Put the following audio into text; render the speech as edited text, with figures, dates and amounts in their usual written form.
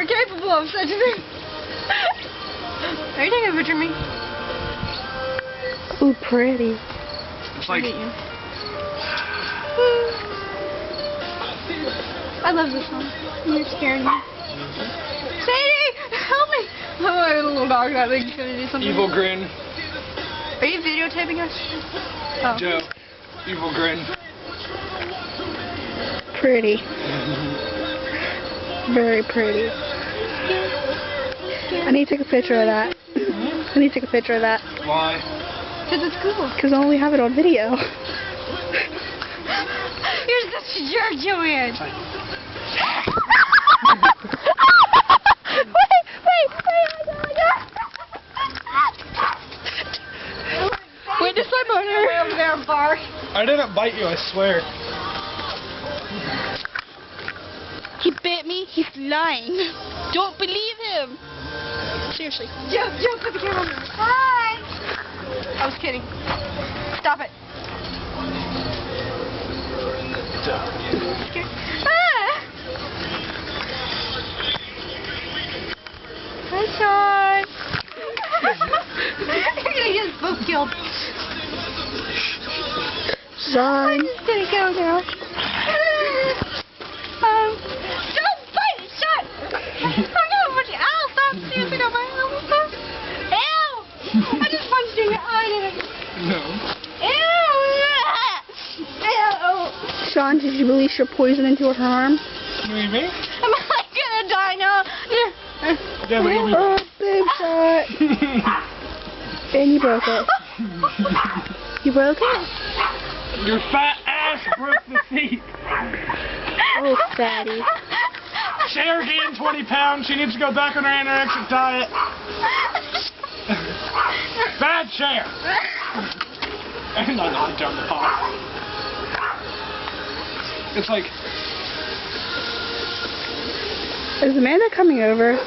are capable of such a thing. Are you taking a picture of me? Ooh, pretty. It's like... I love this song. You're scaring me. Sadie, help me! Oh, my little dog, I think he's gonna do something. Evil grin. Are you videotaping us? Oh. Joe. Evil grin. Pretty. Very pretty. I need to take a picture of that. I need to take a picture of that. Why? Because it's cool. Because I only have it on video. You're such a jerk, Joanne. Witness my motor. Over there, Bart. I didn't bite you, I swear. He bit me. He's lying. Don't believe him. Seriously. Joe, put the camera on. Hi. I was kidding. Stop it. Hi, Sean. You're gonna get us both killed. Sean. I'm just gonna go now. Don't bite it, Sean. I'm gonna put you out. Stop snooping on my elbow. Ew. I just punched you in your eye, didn't I? No. Ew. Ew. Sean, did you release your poison into her arm? You mean me? Am I gonna die now? Yeah, but you'll be... Oh, babe shot. And you broke it. You broke it? Your fat ass broke the seat. Oh, fatty. Cher gained 20 pounds. She needs to go back on her anorexic diet. Bad Cher. And I knocked down the pot. It's like... Is Amanda coming over?